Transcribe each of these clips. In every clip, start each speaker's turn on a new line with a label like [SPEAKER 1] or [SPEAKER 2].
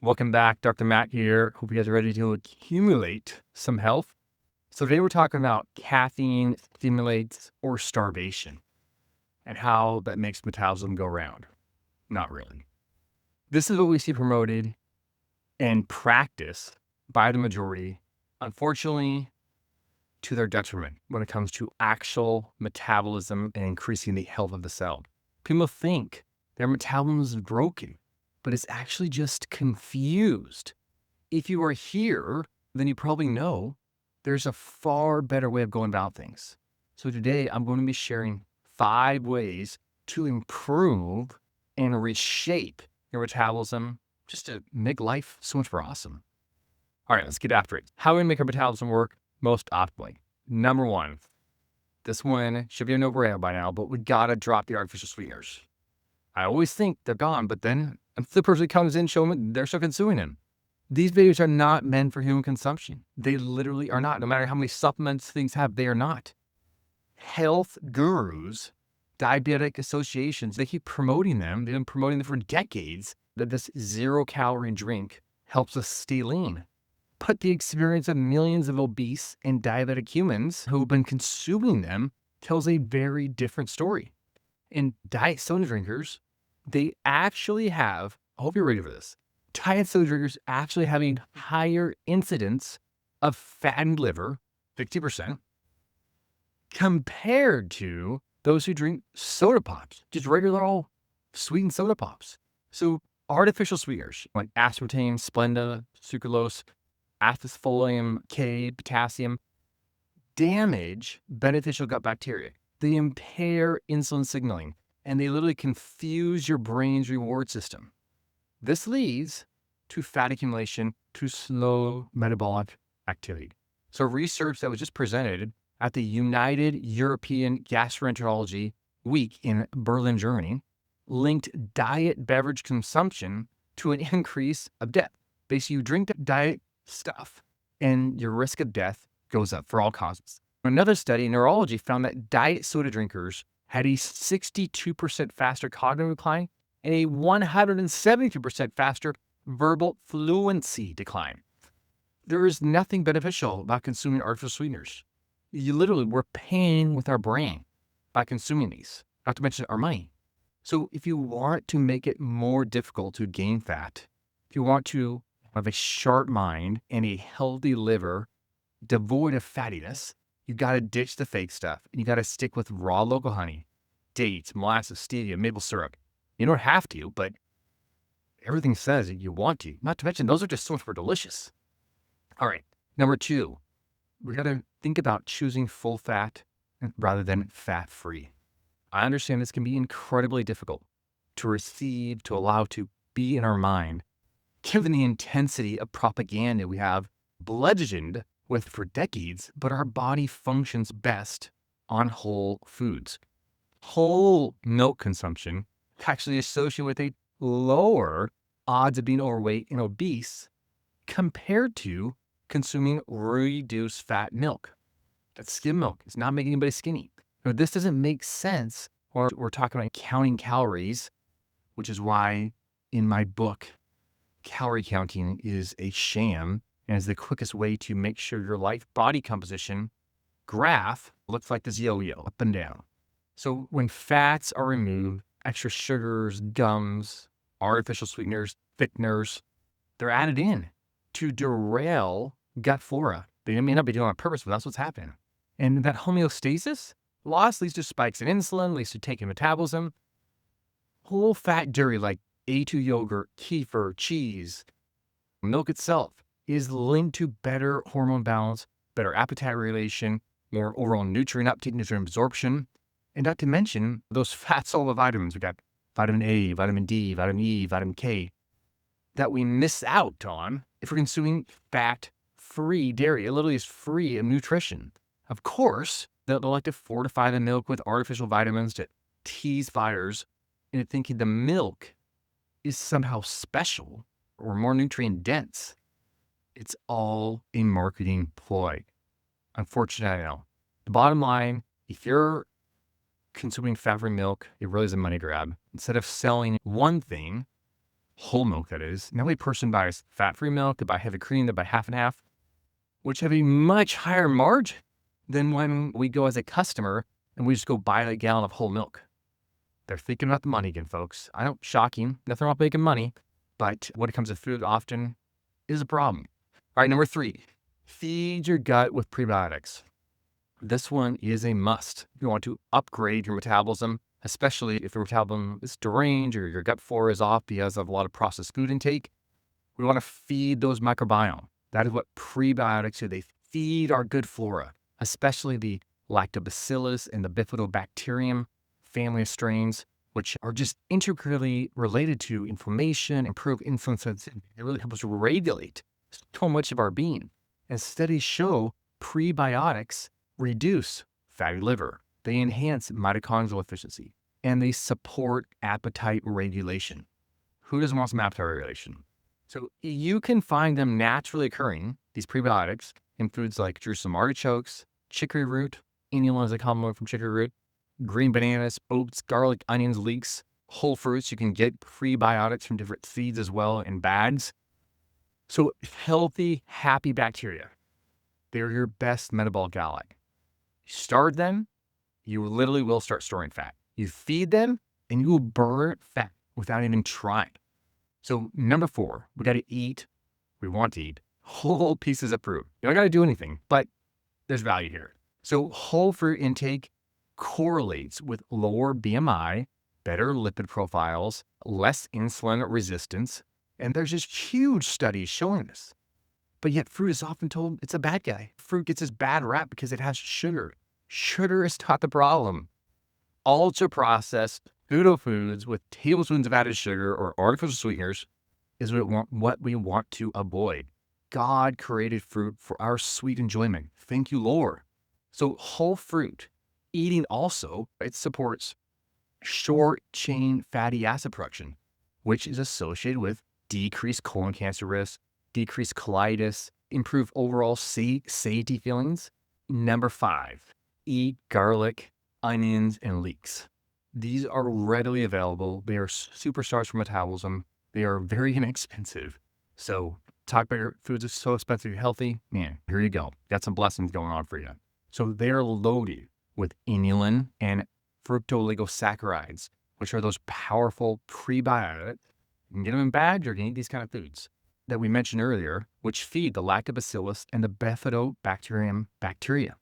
[SPEAKER 1] Welcome back. Dr. Matt here. Hope you guys are ready to accumulate some health. So today we're talking about caffeine stimulates or starvation and how that makes metabolism go round. Not really. This is what we see promoted and practiced by the majority, unfortunately, to their detriment when it comes to actual metabolism and increasing the health of the cell. People think their metabolism is broken, but it's actually just confused. If you are here, then you probably know there's a far better way of going about things. So today I'm going to be sharing 5 ways to improve and reshape your metabolism just to make life so much more awesome. All right, let's get after it. How do we make our metabolism work most optimally? Number 1, this one should be a no-brainer by now, but we gotta drop the artificial sweeteners. I always think they're gone, but then if the person comes in, show them they're still consuming them. These videos are not meant for human consumption. They literally are not. No matter how many supplements things have, they are not. Health gurus, diabetic associations, they keep promoting them. They've been promoting them for decades, that this 0-calorie drink helps us stay lean. But the experience of millions of obese and diabetic humans who've been consuming them tells a very different story. And diet soda drinkers, they actually have, I hope you're ready for this, diet soda drinkers actually having higher incidence of fattened liver, 50%, compared to those who drink soda pops, just regular old sweetened soda pops. So artificial sweeteners like aspartame, Splenda, sucralose, aspartame K, potassium, damage beneficial gut bacteria. They impair insulin signaling, and they literally confuse your brain's reward system. This leads to fat accumulation, to slow metabolic activity. So research that was just presented at the United European Gastroenterology Week in Berlin, Germany, linked diet beverage consumption to an increase of death. Basically, you drink diet stuff, and your risk of death goes up for all causes. Another study in neurology found that diet soda drinkers had a 62% faster cognitive decline and a 172% faster verbal fluency decline. There is nothing beneficial about consuming artificial sweeteners. We're paying with our brain by consuming these, not to mention our money. So if you want to make it more difficult to gain fat, if you want to have a sharp mind and a healthy liver devoid of fattiness, you got to ditch the fake stuff, and you got to stick with raw local honey, dates, molasses, stevia, maple syrup. You don't have to, but everything says that you want to. Not to mention, those are just so much more delicious. All right, number 2, we got to think about choosing full fat rather than fat-free. I understand this can be incredibly difficult to receive, to allow to be in our mind, given the intensity of propaganda we have bludgeoned with for decades, but our body functions best on whole foods. Whole milk consumption actually associated with a lower odds of being overweight and obese compared to consuming reduced fat milk. That skim milk is not making anybody skinny. Now, this doesn't make sense when we're talking about counting calories, which is why in my book, calorie counting is a sham and is the quickest way to make sure your life body composition graph looks like this yo-yo, up and down. So when fats are removed, extra sugars, gums, artificial sweeteners, thickeners, they're added in to derail gut flora. They may not be doing it on purpose, but that's what's happening. And that homeostasis loss leads to spikes in insulin, leads to taking metabolism. Whole fat dairy like A2 yogurt, kefir, cheese, milk itself is linked to better hormone balance, better appetite regulation, more overall nutrient uptake, nutrient absorption, and not to mention those fat-soluble vitamins. We got vitamin A, vitamin D, vitamin E, vitamin K, that we miss out on if we're consuming fat-free dairy. It literally is free of nutrition. Of course, they'll like to fortify the milk with artificial vitamins to tease buyers into thinking the milk is somehow special or more nutrient dense. It's all a marketing ploy. Unfortunately, I know. The bottom line, if you're consuming fat-free milk, it really is a money grab. Instead of selling one thing, whole milk that is. Now a person buys fat-free milk, they buy heavy cream, they buy half and half, which have a much higher margin than when we go as a customer and we just go buy a gallon of whole milk. They're thinking about the money again, folks. I don't, shocking, nothing wrong with making money, but when it comes to food, often is a problem. All right, number 3, feed your gut with prebiotics. This one is a must. If you want to upgrade your metabolism, especially if your metabolism is deranged or your gut flora is off because of a lot of processed food intake, we want to feed those microbiome. That is what prebiotics do. They feed our good flora, especially the lactobacillus and the bifidobacterium family of strains, which are just intricately related to inflammation, improve insulin sensitivity. They really help us regulate so much of our being. And studies show prebiotics reduce fatty liver. They enhance mitochondrial efficiency, and they support appetite regulation. Who doesn't want some appetite regulation? So you can find them naturally occurring, these prebiotics, in foods like Jerusalem artichokes, chicory root, inulin is a common one from chicory root, green bananas, oats, garlic, onions, leeks, whole fruits. You can get prebiotics from different seeds as well in bags. So healthy, happy bacteria, they're your best metabolic ally. You starve them, you literally will start storing fat. You feed them, and you will burn fat without even trying. So number 4, we want to eat whole pieces of fruit. You don't got to do anything, but there's value here. So whole fruit intake correlates with lower BMI, better lipid profiles, less insulin resistance, and there's just huge studies showing this. But yet fruit is often told it's a bad guy. Fruit gets this bad rap because it has sugar. Sugar is not the problem. Ultra-processed pseudo-foods with tablespoons of added sugar or artificial sweeteners is what we want to avoid. God created fruit for our sweet enjoyment. Thank you, Lord. So whole fruit eating also, it supports short-chain fatty acid production, which is associated with decreased colon cancer risk, decreased colitis, improved overall satiety feelings. Number 5, eat garlic, onions, and leeks. These are readily available. They are superstars for metabolism. They are very inexpensive. So talk about your foods are so expensive, you're healthy. Man, here you go. Got some blessings going on for you. So they're loaded with inulin and fructooligosaccharides, which are those powerful prebiotics. You can get them in bags or you can eat these kind of foods that we mentioned earlier, which feed the lactobacillus and the bifidobacterium bacteria.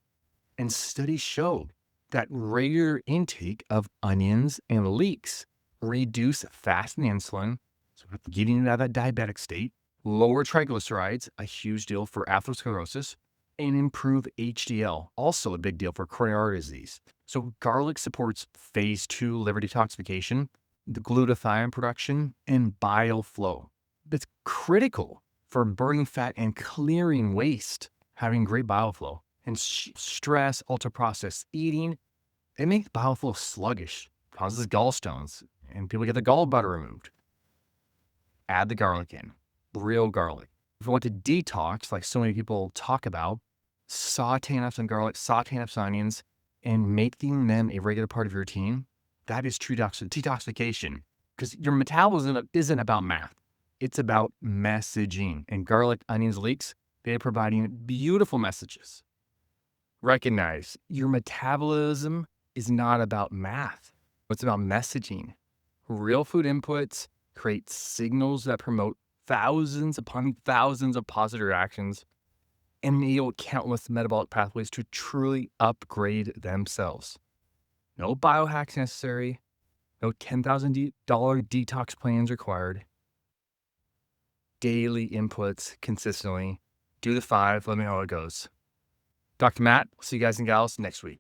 [SPEAKER 1] And studies show that regular intake of onions and leeks reduce fasting insulin, so getting out of that diabetic state, lower triglycerides, a huge deal for atherosclerosis, and improve HDL, also a big deal for coronary artery disease. So garlic supports phase 2 liver detoxification, the glutathione production, and bile flow. That's critical for burning fat and clearing waste, having great bile flow. And stress, ultra-processed eating, it makes bile flow sluggish, causes gallstones, and people get the gallbladder removed. Add the garlic in, real garlic. If you want to detox, like so many people talk about, sauteing up some garlic, sauteing up some onions, and making them a regular part of your routine, that is true detoxification. Because your metabolism isn't about math. It's about messaging. And garlic, onions, leeks, they're providing beautiful messages. Recognize your metabolism is not about math. It's about messaging. Real food inputs create signals that promote thousands upon thousands of positive reactions and enable countless metabolic pathways to truly upgrade themselves. No biohacks necessary. No $10,000 detox plans required. Daily inputs consistently. Do the 5. Let me know how it goes. Dr. Matt, see you guys and gals next week.